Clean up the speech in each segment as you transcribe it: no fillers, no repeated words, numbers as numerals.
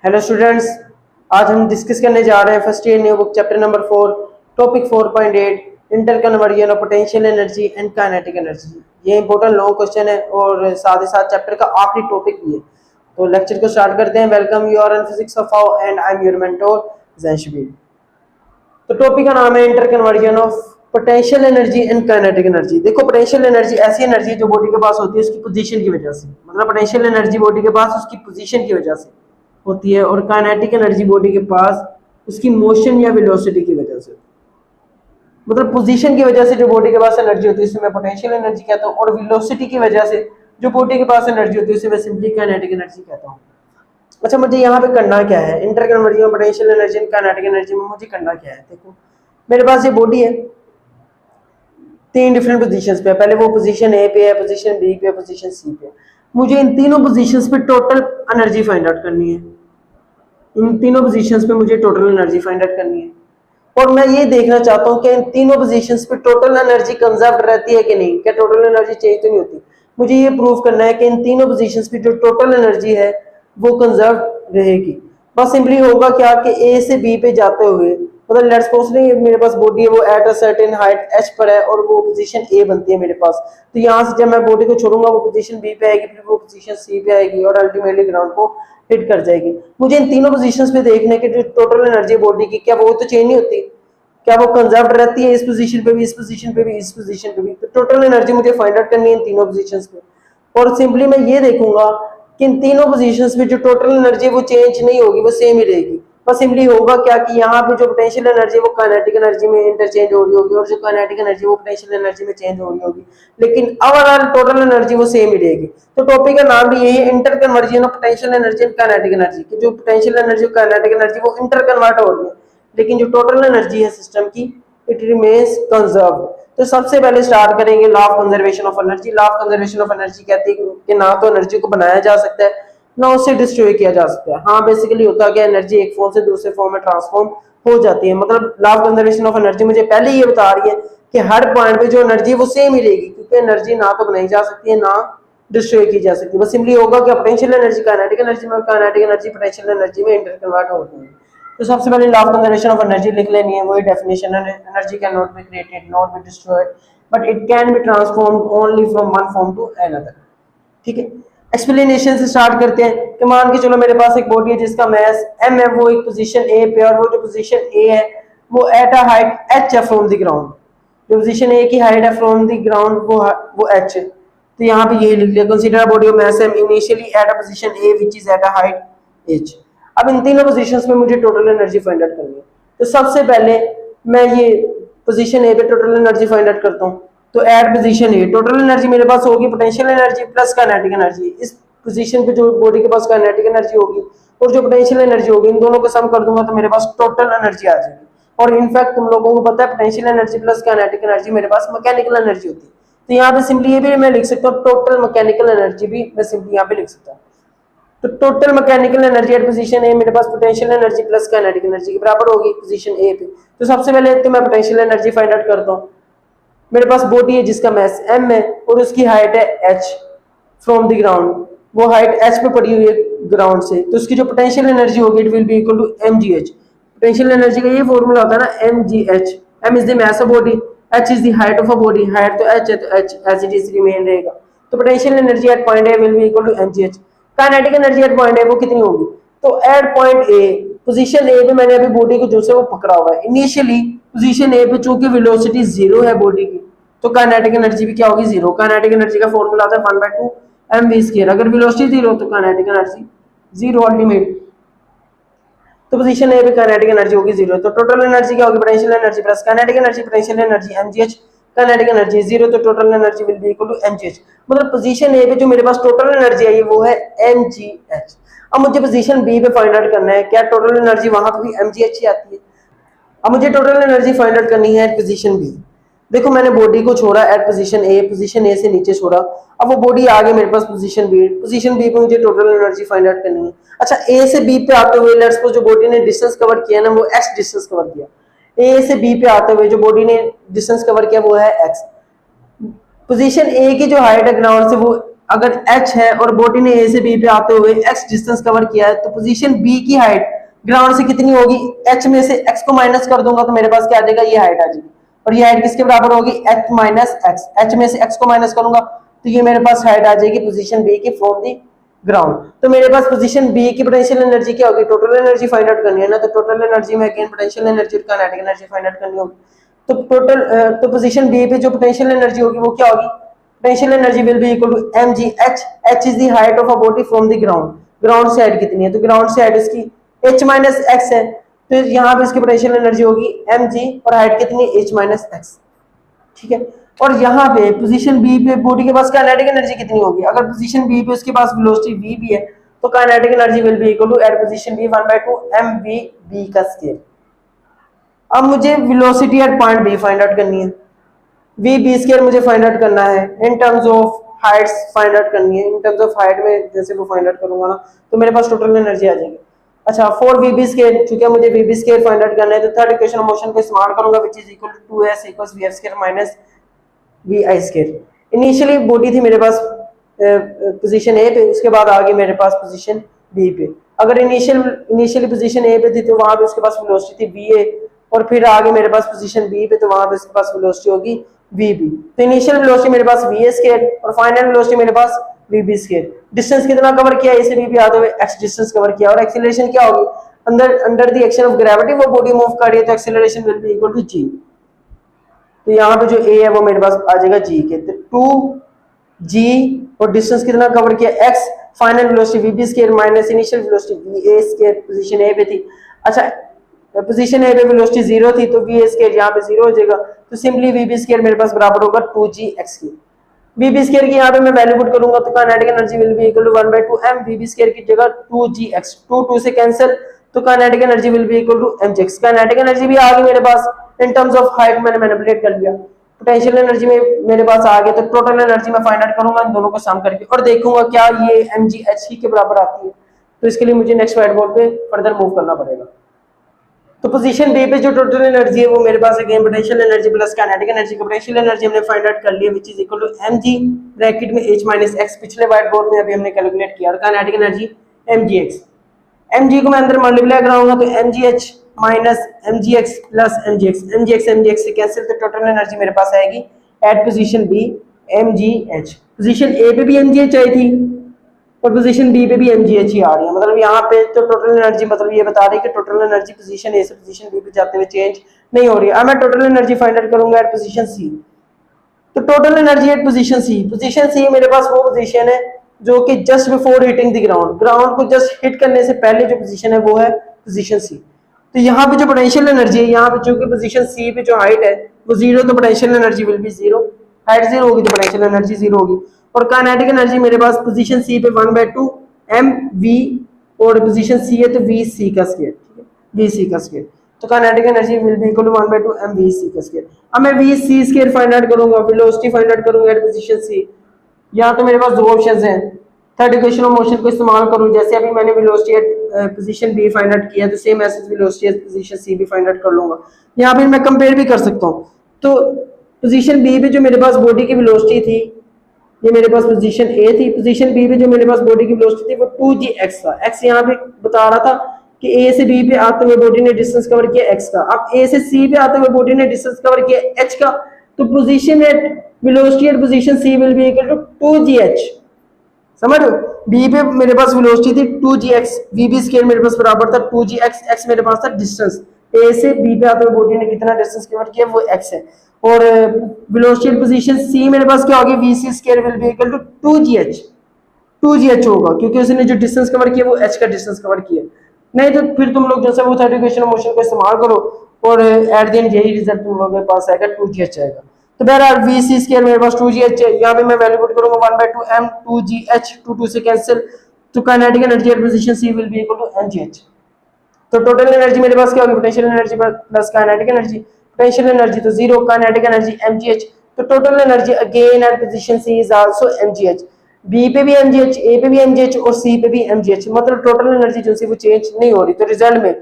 Hello students, आज हम discuss करने जा रहे हैं first year new book chapter number 4 topic 4.8 inter conversion of potential energy and kinetic energy. ये इंपॉर्टेंट लॉन्ग क्वेश्चन है और साथ ही साथ चैप्टर का आखिरी टॉपिक भी है। तो लेक्चर को स्टार्ट करते हैं। Welcome you are in physics of how and I am your mentor जैनशबीर। तो टॉपिक का नाम है interconversion of potential energy and kinetic energy. देखो, पोटेंशियल एनर्जी ऐसी एनर्जी जो बॉडी के पास होती है उसकी पोजीशन की वजह से, मतलब पोटेंशियल एनर्जी बॉडी के पास उसकी पोजीशन की वजह से होती है, और काइनेटिक एनर्जी बॉडी के पास उसकी मोशन या वेलोसिटी की वजह से, मतलब पोजीशन की वजह से जो बॉडी के पास एनर्जी होती है उसे मैं पोटेंशियल एनर्जी कहता हूँ, और वेलोसिटी की वजह से जो बॉडी के पास एनर्जी होती है उसे मैं सिंपली काइनेटिक एनर्जी कहता हूँ। अच्छा, मुझे यहाँ पे करना क्या है? Interconversion of potential energy and kinetic energy में मुझे करना क्या है? देखो, मेरे पास ये बॉडी है, तीन डिफरेंट पोजीशंस पे है। पहले वो पोजीशन ए पे है, पोजीशन बी पे है, पोजीशन सी पे। मुझे इन तीनों पोजीशंस पे टोटल एनर्जी फाइंड आउट करनी है। इन तीनों पोजीशंस पे मुझे टोटल एनर्जी फाइंड आउट करनी है, और मैं ये देखना चाहता हूँ कि इन तीनों पोजीशंस पे टोटल एनर्जी कंजर्व रहती है कि नहीं, क्या टोटल एनर्जी चेंज तो नहीं होती। मुझे ये प्रूव करना है कि इन तीनों पोजीशंस पे जो टोटल एनर्जी है वो कंजर्व रहेगी। बस सिंपली होगा क्या कि ए से बी पे जाते हुए, मतलब लेट्स सपोज मेरे पास बॉडी है वो at a certain height H पर है और वो पोजीशन ए बनती है मेरे पास। तो यहाँ से जब मैं बॉडी को छोड़ूंगा वो पोजीशन बी पे आएगी, फिर वो पोजीशन सी पे आएगी और अल्टीमेटली ग्राउंड को हिट कर जाएगी। मुझे इन तीनों पोजीशंस पे देखने की जो टोटल एनर्जी बॉडी की, क्या वो तो चेंज नहीं होती? क्या वो कंजर्व रहती है इस पोजीशन पे भी, इस पोजीशन पे भी, इस पोजीशन पे भी? तो टोटल एनर्जी मुझे फाइंड आउट करनी है इन तीनों पोजीशंस पे, और सिंपली मैं ये देखूंगा कि इन तीनों पोजीशंस में जो टोटल एनर्जी वो चेंज नहीं होगी, वो सेम ही रहेगी। बस सिंपली होगा क्या कि यहाँ पे जो पोटेंशियल एनर्जी वो काइनेटिक एनर्जी में इंटरचेंज हो रही होगी, और जो काइनेटिक एनर्जी वो पोटेंशियल एनर्जी में चेंज हो रही होगी, लेकिन ओवरऑल टोटल एनर्जी वो सेम ही रहेगी। तो टॉपिक का नाम भी यही है, interconversion of potential energy and kinetic energy, कि जो पोटेंशियल एनर्जी और काइनेटिक एनर्जी वो इंटर कन्वर्ट हो रही है, लेकिन जो टोटल एनर्जी है सिस्टम की इट रिमेन्स कंजर्व्ड। तो सबसे पहले स्टार्ट करेंगे law of conservation of energy. Law of conservation of energy कहती है कि ना तो एनर्जी को बनाया जा सकता है ना उसे डिस्ट्रॉय किया जा सकता है। हाँ, बेसिकली होता है कि एनर्जी एक फॉर्म से दूसरे फॉर्म में ट्रांसफॉर्म हो जाती है। मतलब law of conservation of energy मुझे पहले ये बता रही है कि हर पॉइंट पे जो एनर्जी है वो सेम ही रहेगी, क्योंकि एनर्जी ना तो बनाई जा सकती है ना डिस्ट्रॉय की जा सकती है। बस सिंपली होगा कि पोटेंशियल एनर्जी काइनेटिक एनर्जी में, काइनेटिक एनर्जी पोटेंशियल एनर्जी में इंटर कन्वर्ट होती है। तो सबसे पहले law of conservation of energy लिख लेनी है, वही डेफिनेशन है, energy can not be created not be destroyed but it can be transformed only from one form to another. ठीक है, एक्सप्लेनेशन से स्टार्ट करते हैं कि मान के चलो मेरे पास एक बॉडी है जिसका मास m है, वो एक पोजीशन ए पे, और वो जो पोजीशन ए है वो एट अ हाइट h है फ्रॉम द ग्राउंड। जो पोजीशन ए की हाइट है फ्रॉम द ग्राउंड वो h है। तो यहाँ पे यही लिख लिया, consider body of mass m initially at a position A which is at a height h। अब इन तीनों पोजीशंस में मुझे टोटल एनर्जी फाइंड आउट करनी है। तो सबसे पहले मैं ये पोजीशन ए पे टोटल एनर्जी फाइंड आउट करता हूँ। तो एट पोजीशन ए टोटल एनर्जी मेरे पास होगी potential energy plus kinetic energy. इस पोजीशन पे जो बॉडी के पास काइनेटिक एनर्जी होगी और जो पोटेंशियल एनर्जी होगी, इन दोनों को सम कर दूंगा तो मेरे पास टोटल एनर्जी आ जाएगी। और इनफैक्ट तुम लोगों को पता है potential energy plus kinetic energy मेरे पास मैकेनिकल एनर्जी होती है। तो यहाँ पे सिंपली ये भी मैं लिख सकता हूँ, टोटल मैकेनिकल एनर्जी भी मैं सिंपली यहाँ पे लिख सकता हूँ। तो total mechanical energy at position A मेरे पास potential energy plus kinetic energy के बराबर होगी पोजीशन ए पे। तो सबसे पहले तो मैं पोटेंशियल एनर्जी फाइंड आउट करता हूँ। मेरे पास बॉडी है जिसका मास m है और उसकी हाइट है h फ्रॉम द ग्राउंड। वो हाइट h पे पड़ी हुई है ग्राउंड से, तो उसकी जो पोटेंशियल एनर्जी होगी it will be equal to mgh। Potential energy का ये फॉर्मूला होता है ना, mgh। m is the mass of body, h is the height of a body. Height तो h है तो h as it is remain रहेगा। तो potential energy at point A will be equal to mgh। Kinetic energy at point A वो कितनी होगी? तो at point A position A पे मैंने अभी बॉडी को जो से वो पकड़ा हुआ है इनिशियली पोजीशन ए पे, चूंकि वेलोसिटी जीरो है बॉडी की, तो काइनेटिक एनर्जी भी क्या होगी? जीरो। काइनेटिक एनर्जी का फॉर्मूला आता है 1/2 mv²। अगर वेलोसिटी जीरो तो काइनेटिक एनर्जी जीरो अल्टीमेट। तो पोजीशन ए पे काइनेटिक एनर्जी होगी जीरो। तो टोटल एनर्जी क्या होगी? Potential energy plus kinetic energy, potential energy mgh, kinetic energy zero, तो total energy will be equal to mgh। मतलब position A पे जो मेरे पास टोटल एनर्जी आई है वो है mgh। अब मुझे पोजीशन बी पे फाइंड आउट करना है, क्या टोटल एनर्जी वहां पे भी mgh ही आती है? अब मुझे टोटल एनर्जी फाइंड आउट करनी है पोजीशन बी। देखो, मैंने बॉडी को छोड़ा eight position A, position A से नीचे छोड़ा, अब वो बॉडी आ गई मेरे पास पोजीशन बी। पोजीशन बी पे मुझे टोटल एनर्जी फाइंड आउट करनी है। अच्छा, ए से बी पे आते हुए लेट्स सपोज जो बॉडी ने डिस्टेंस कवर किया ना वो x डिस्टेंस कवर किया। ए से बी पे आते हुए जो बॉडी ने डिस्टेंस कवर किया वो है x। पोजीशन ए की जो हाइट है ग्राउंड से वो अगर h है और बॉडी ने a से b पे आते हुए x डिस्टेंस कवर किया है तो पोजीशन b की हाइट ग्राउंड से कितनी होगी, h में से x को माइनस कर दूंगा तो मेरे पास क्या आ जाएगा, ये हाइट आ जाएगी। और ये हाइट किसके बराबर होगी, h माइनस x, h में से x को माइनस करूंगा तो ये मेरे पास हाइट आ जाएगी पोजीशन b की फ्रॉम दी ग्राउंड। तो मेरे पास पोजीशन b की पोटेंशियल एनर्जी क्या होगी, टोटल एनर्जी फाइंड आउट करनी है ना, तो टोटल एनर्जी में अगेन पोटेंशियल एनर्जी और काइनेटिक एनर्जी फाइंड आउट करनी होगी। तो टोटल तो पोजीशन b पे जो पोटेंशियल एनर्जी होगी वो क्या होगी, potential energy will be equal to mg h, h is the height of a body from the ground, ground से हाइट कितनी है, तो ग्राउंड से हाइट इसकी h माइनस x है, तो यहाँ पे इसकी पोटेंशियल एनर्जी होगी mg और हाइट कितनी h माइनस x, ठीक है। और यहाँ पे पोजीशन b पे बॉडी के पास काइनेटिक एनर्जी कितनी होगी, अगर पोजीशन b पे उसके पास वेलोसिटी v भी है तो kinetic energy will be equal to at position b 1/2 mv b का स्क्वायर। अब मुझे velocity at point b find out करनी है, v b स्क्वायर मुझे फाइंड आउट करना है, in terms of heights find out करनी है, इन टर्म्स ऑफ हाइट में जैसे वो फाइंड आउट करूंगा ना तो मेरे पास टोटल एनर्जी आ जाएगी। अच्छा, फॉर v b स्क्वायर, चूंकि मुझे v b square find out करना है तो थर्ड इक्वेशन ऑफ मोशन को इस्तेमाल करूंगा which is equal to 2s equals v f square minus v i square. Initially body थी मेरे पास पोजीशन a पे, उसके बाद आगे मेरे पास पोजीशन b पे। अगर इनिशियली पोजीशन a पे थी तो वहां पे उसके पास वेलोसिटी थी va और फिर आगे मेरे पास पोजीशन b पे तो वहां पे उसके पास वेलोसिटी होगी vb। तो इनिशियल वेलोसिटी मेरे पास va स्क्वायर और फाइनल वेलोसिटी मेरे पास vb स्क्वायर। डिस्टेंस कितना कवर किया, a से b पे आते हुए x डिस्टेंस कवर किया। और एक्सीलरेशन क्या होगी, under the action of gravity वो बॉडी मूव कर रही है तो acceleration will be equal to g। तो यहाँ पे जो a है वो मेरे पास आ जाएगा g के, तो 2g और डिस्टेंस कितना कवर किया x, final velocity vb square minus initial velocity va square position a पे थी। अच्छा, पोजीशन a पे वेलोसिटी 0 थी तो va स्क्वायर यहाँ पे 0 हो जाएगा, तो सिंपली vb स्क्वायर मेरे पास बराबर होगा 2gx की। vb स्क्वायर की यहाँ पे मैं वैल्यू पुट करूंगा तो kinetic energy will be equal to 1/2 m vb square की जगह 2gx, 2 से कैंसिल तो kinetic energy will be equal to mgx। Kinetic energy भी आ गई मेरे पास, इन टर्म्स ऑफ हाइट मैंने मैनिपुलेट कर लिया। पोटेंशियल एनर्जी में मेरे पास आ गया तो टोटल एनर्जी मैं फाइंड आउट करूंगा इन दोनों को सम करके और देखूंगा क्या ये mgh ही के बराबर आती है। तो इसके लिए मुझे नेक्स्ट व्हाइट बोर्ड पे फर्दर मूव करना पड़ेगा। तो पोजीशन बी पे जो टोटल एनर्जी है वो मेरे पास again potential energy plus kinetic energy, potential energy हमने फाइंड आउट कर लिया which is equal to mg bracket में h माइनस x, पिछले व्हाइट बोर्ड में अभी हमने कैलकुलेट किया, और काइनेटिक एनर्जी mgx। mg को मैं अंदर मल्टीप्लाई कराऊंगा तो mgh minus mgx plus mgx से कैंसिल, तो टोटल एनर्जी मेरे पास आएगी at position b mgh। Position a पे भी mgh आई थी और पोजीशन b पे भी mgh ही आ रही है, मतलब यहाँ पे तो टोटल एनर्जी मतलब ये बता रही है कि टोटल एनर्जी पोजीशन a से पोजीशन b पे जाते हुए चेंज नहीं हो रही है। अब मैं टोटल एनर्जी फाइंड आउट करूंगा एट पोजीशन c। तो total energy at position c मेरे पास वो पोजीशन है जो कि just before hitting the ground, ground को जस्ट हिट करने से पहले जो पोजीशन है वो है पोजीशन c। तो यहाँ पे जो पोटेंशियल एनर्जी है, यहाँ पे चूंकि पोजीशन c पे जो हाइट है वो 0 तो potential energy will B 0, height 0 होगी तो पोटेंशियल एनर्जी 0 होगी। और काइनेटिक एनर्जी मेरे पास पोजीशन c पे 1/2 mv और पोजीशन c है तो vc का स्क्वायर, ठीक है, vc का स्क्वायर। तो kinetic energy will be equal to 1/2 mvc का स्क्वायर। अब मैं vc स्क्वायर फाइंड आउट करूंगा, वेलोसिटी फाइंड आउट करूंगा एट पोजीशन c। यहाँ तो मेरे पास दो ऑप्शंस हैं, थर्ड इक्वेशन ऑफ मोशन को इस्तेमाल करूं, जैसे अभी मैंने velocity at position b find out किया तो सेम ऐसे वेलोसिटी एट पोजीशन c भी फाइंड आउट कर लूंगा। यहाँ पे मैं कंपेयर भी कर सकता हूँ। तो पोजीशन b पे जो मेरे पास बॉडी की वेलोसिटी थी ये मेरे पास पोजीशन a थी, पोजीशन b पे जो मेरे पास बॉडी की वेलोसिटी थी वो 2gx था। x यहाँ पे बता रहा था कि a से b पे आते हुए बॉडी ने डिस्टेंस कवर किया x का, अब a से c पे आते हुए बॉडी ने डिस्टेंस कवर किया h का, तो position at velocity at position c will be equal to 2gh। समझ लो, b पे मेरे पास वेलोसिटी थी 2gx, vb स्क्वायर मेरे पास बराबर था 2gx, x मेरे पास था डिस्टेंस, a से b पे आते हुए बॉडी ने कितना डिस्टेंस कवर किया वो x है। और वेलोसिटी पोजीशन c मेरे पास क्या होगी, vc square will be equal to 2gh होगा क्योंकि उसने जो डिस्टेंस कवर किया वो h का डिस्टेंस कवर किया। नहीं तो फिर तुम लोग जैसे वो थर्ड इक्वेशन ऑफ मोशन को इस्तेमाल करो और एट द एंड यही रिजल्ट तुम लोगों के पास आएगा 2gh आएगा। तो बहरहाल vc स्क्वायर मेरे पास 2gh है, यहाँ पे मैं वैल्यू पुट करूंगा 1/2 m 2gh, 2 से कैंसिल, तो kinetic energy at position c will be equal to mgh। तो टोटल एनर्जी मेरे पास क्या होगी, potential energy plus kinetic energy, potential energy तो 0, काइनेटिक एनर्जी mgh, तो total energy again at position c is also mgh। b पे भी mgh, a पे भी mgh और c पे भी mgh, मतलब टोटल एनर्जी जो सी वो चेंज नहीं हो रही। तो रिजल्ट में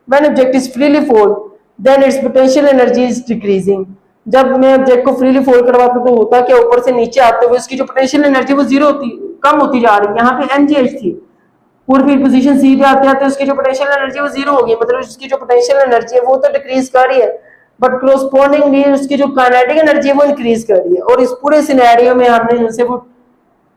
when object is freely fall then its potential energy is decreasing, जब मैं ऑब्जेक्ट को फ्रीली फोल्ड करवाता हूं तो होता क्या, ऊपर से नीचे आते हुए उसकी जो पोटेंशियल एनर्जी वो जीरो होती, कम होती जा रही है। यहाँ पे mgh थी, पूरी पोजीशन सी पे आते आते उसकी जो पोटेंशियल एनर्जी वो जीरो होगी, मतलब उसकी जो पोटेंशियल एनर्जी है वो तो डिक्रीज कर रही है, बट कोरोस्पोंडिंगली उसकी जो काइनेटिक एनर्जी है वो इंक्रीज कर रही है। और इस पूरे सिनेरियो में हमने जैसे वो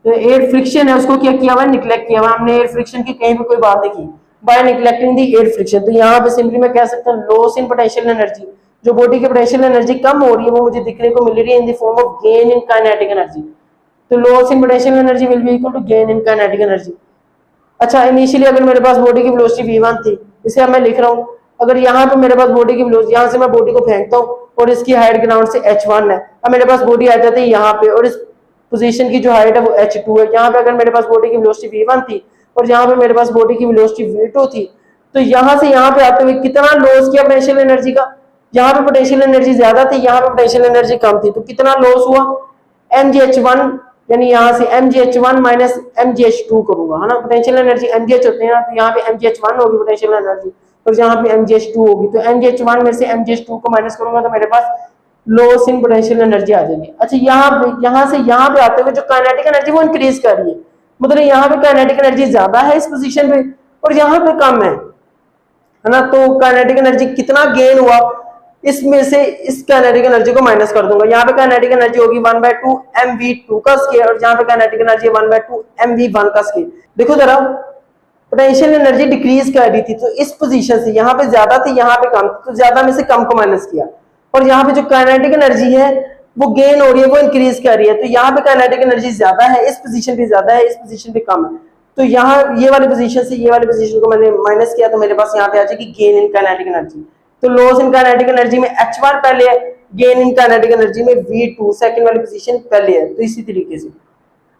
एयर फ्रिक्शन है उसको क्या किया हुआ, निग्लेक्ट किया हुआ, हमने एयर फ्रिक्शन की कहीं पे कोई बात नहीं की, by neglecting the air friction. तो यहाँ पे सिंपली मैं कह सकता हूँ लॉस इन पोटेंशियल एनर्जी, जो बॉडी की पोटेंशियल एनर्जी कम हो रही है वो मुझे दिखने को मिल रही है in the form of gain in kinetic energy. तो loss in potential energy will be equal to gain in kinetic energy. अच्छा, इनिशियली अगर मेरे पास बॉडी की वेलोसिटी v1 थी, इसे अब मैं लिख रहा हूँ, अगर यहाँ पे मेरे पास बॉडी की वेलोसिटी, यहाँ से मैं बॉडी को फेंकता हूँ और इसकी हाइट ग्राउंड से h1 है, अब मेरे पास बॉडी आ जाती है यहाँ पे और इस पोजीशन की जो हाइट है वो h2 है। यहाँ पे अगर मेरे पास बॉडी की वेलोसिटी v1 थी और यहाँ पे मेरे पास बॉडी की वेलोसिटी v2 थी, तो यहाँ से यहाँ पे आते हुए कितना लॉस किया पोटेंशियल एनर्जी का, यहाँ पे पोटेंशियल एनर्जी ज्यादा थी, यहाँ पे पोटेंशियल एनर्जी कम थी, तो कितना लॉस हुआ, mgh1, यानी यहाँ से mgh1 माइनस mgh2 करूंगा, है ना, पोटेंशियल एनर्जी mgh होते हैं, तो यहाँ पे mgh1 होगी पोटेंशियल एनर्जी और यहाँ पे mgh2 होगी, तो mgh1 में से mgh2 को माइनस करूंगा तो मेरे पास लॉस इन पोटेंशियल एनर्जी आ जाएगी। अच्छा, यहाँ से यहाँ पे आते हुए जो काइनेटिक एनर्जी वो इंक्रीज कर रही है, मतलब यहाँ पे काइनेटिक एनर्जी ज्यादा है इस पोजीशन पे और यहाँ पे कम है ना, तो काइनेटिक एनर्जी कितना गेन हुआ, इसमें से इस काइनेटिक एनर्जी को माइनस कर दूंगा। यहाँ पे काइनेटिक एनर्जी होगी 1/2 mv2 का स्क्वायर और यहाँ पे काइनेटिक एनर्जी 1/2 mv1 का स्क्वायर। देखो जरा, पोटेंशियल एनर्जी डिक्रीज कर रही थी, तो इस पोजीशन से यहाँ पे ज्यादा थी यहाँ पे कम, तो ज्यादा में से कम को माइनस किया, और यहाँ पे जो काइनेटिक एनर्जी है वो गेन हो रही है, वो इंक्रीज कर रही है, तो यहाँ पे काइनेटिक एनर्जी ज्यादा है, इस पोजीशन पे ज्यादा है, इस पोजीशन पे कम है, तो यहाँ ये वाली पोजीशन से ये वाली पोजीशन को मैंने माइनस किया तो मेरे पास यहाँ पे आ जाएगी गेन इन काइनेटिक एनर्जी। तो लॉस इन काइनेटिक एनर्जी में h1 पहले है, गेन इन काइनेटिक एनर्जी में v2 सेकंड वाली पोजीशन पहले है, तो इसी तरीके से।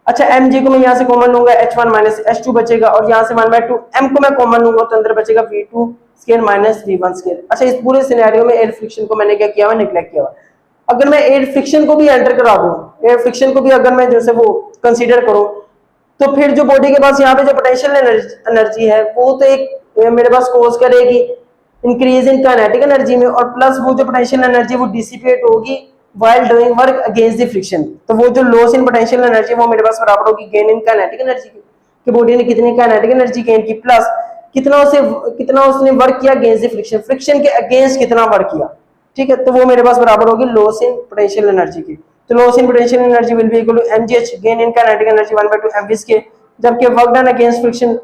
अच्छा, mg को मैं यहाँ से कॉमन लूंगा, h1 माइनस h2 बचेगा और यहाँ से 1/2 m को मैं कॉमन लूंगा तो अंदर बचेगा v2 square minus v1 square. अच्छा, इस पूरे सिनेरियो में एयर फ्रिक्शन को मैंने क्या किया हुआ, निग्लेक्ट किया हुआ। अगर मैं एयर फ्रिक्शन को भी एंटर करा दूं, एयर फ्रिक्शन को भी अगर मैं जैसे वो कंसीडर करूं, तो फिर जो बॉडी के पास यहाँ पे जो पोटेंशियल एनर्जी है वो तो एक मेरे पास कॉज करेगी इंक्रीज इन काइनेटिक एनर्जी में, और प्लस वो जो पोटेंशियल एनर्जी वो डिसिपेट होगी while doing work against the friction, तो वो जो लॉस इन पोटेंशियल एनर्जी वो मेरे पास बराबर होगी गेन इन काइनेटिक एनर्जी की, कि बॉडी ने कितनी काइनेटिक एनर्जी गेन की प्लस कितना उसने वर्क किया अगेंस्ट द फ्रिक्शन, फ्रिक्शन के अगेंस्ट कितना वर्क किया, ठीक है, तो वो मेरे पास बराबर होगी लॉस इन पोटेंशियल एनर्जी की। तो loss in potential energy will be equal to mgh gain in kinetic energy 1/2 mv के, जबकि work done against friction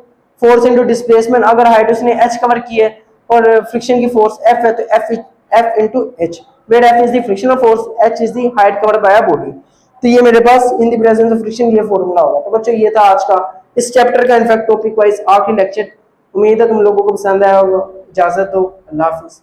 force into displacement, अगर हाइट उसने h कवर की है और फ्रिक्शन की फोर्स f है तो f into h, where f is the frictional force, h is the height covered by a body. तो ये मेरे पास in the presence of friction ये फॉर्मूला होगा। तो बच्चों ये था आज का इस चैप्टर का इनफैक्ट टॉपिक वाइज आखिरी लेक्चर। उम्मीद है तुम लोगों को पसंद आया होगा। इजाजत दो, अल्लाह हाफिज।